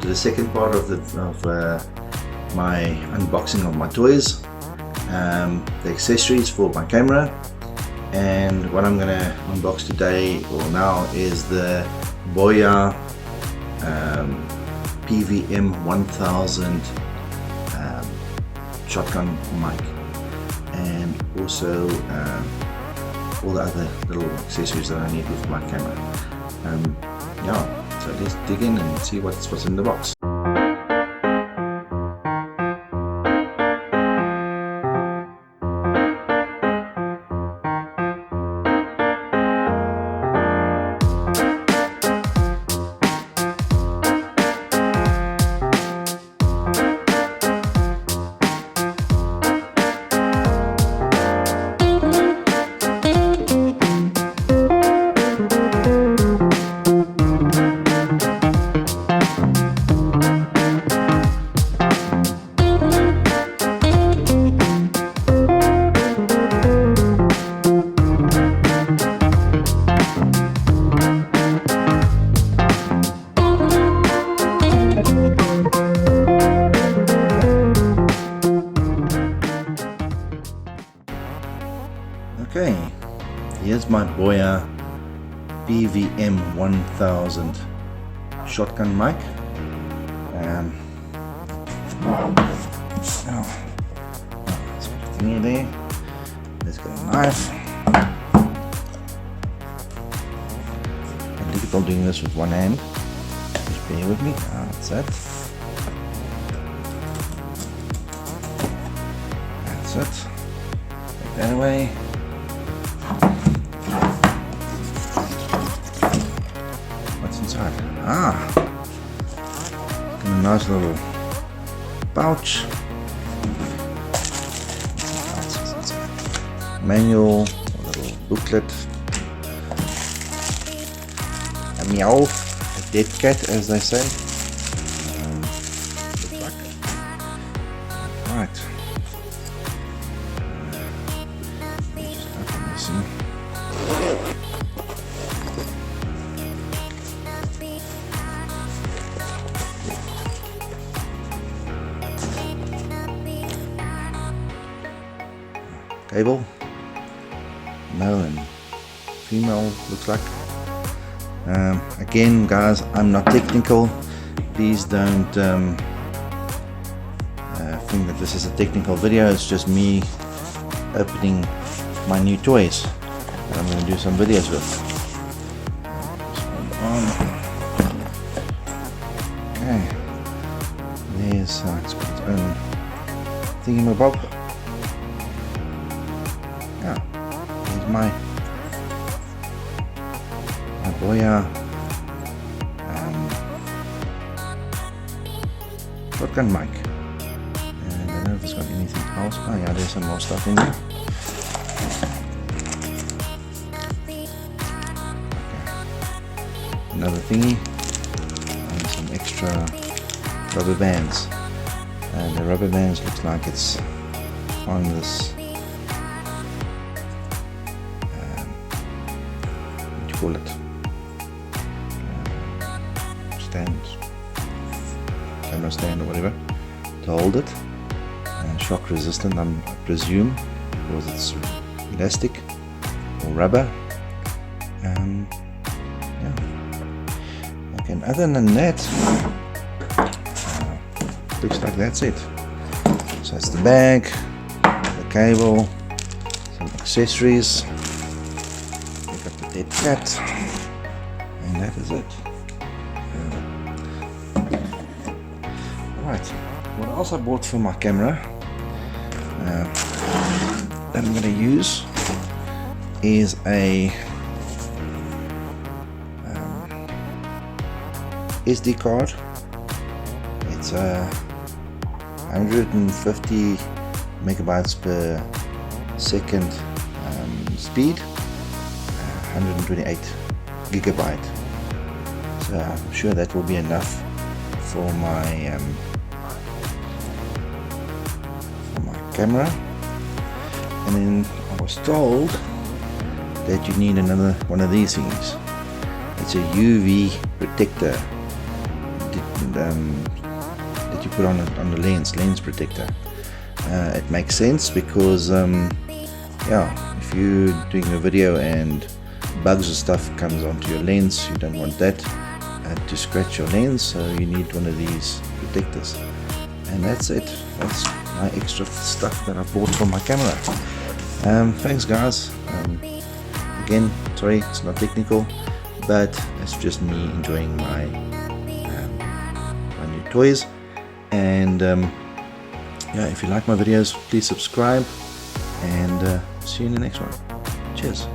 to the second part of my unboxing of my toys, the accessories for my camera. And what I'm gonna unbox today or now is the Boya PVM1000 shotgun mic, and also all the other little accessories that I need with my camera. Yeah, so let's dig in and see what's in the box. Okay, here's my Boya PVM1000 shotgun mic. Let's put the thingy there. Let's get a knife. I'm difficult doing this with one hand. Just bear with me. That's it. That's it. Take that away. What's inside? Got a nice little pouch. Manual, a little booklet, a meow, a dead cat, as they say. Looks like. Right. Just open this in. Cable, male and female, looks like. Again, guys, I'm not technical. Please don't think that this is a technical video. It's just me opening my new toys that I'm going to do some videos with. Okay, there's it's got its own thingamabob. Here's my Boya shotgun mic, and I don't know if it's got anything else. Oh yeah, there's some more stuff in there. Okay. Another thingy and some extra rubber bands, and the rubber bands looks like it's on this what do you call it, stand, camera stand or whatever, to hold it. Shock resistant, I presume, because it's elastic or rubber. Yeah. Okay, and other than that, looks like that's it. So it's the bag, the cable, some accessories. We got the dead cat, and that is it. Right, what else I bought for my camera that I'm going to use is a SD card. It's a 150 megabytes per second speed, 128 gigabyte. So I'm sure that will be enough for my camera. And then I was told that you need another one of these things. It's a UV protector that you put on the lens protector. It makes sense because yeah, if you're doing a video and bugs or stuff comes onto your lens, you don't want that to scratch your lens, so you need one of these protectors. And that's it. That's my extra stuff that I bought for my camera. Thanks guys. Again, sorry it's not technical, but it's just me enjoying my new toys. And yeah, if you like my videos, please subscribe, and see you in the next one. Cheers.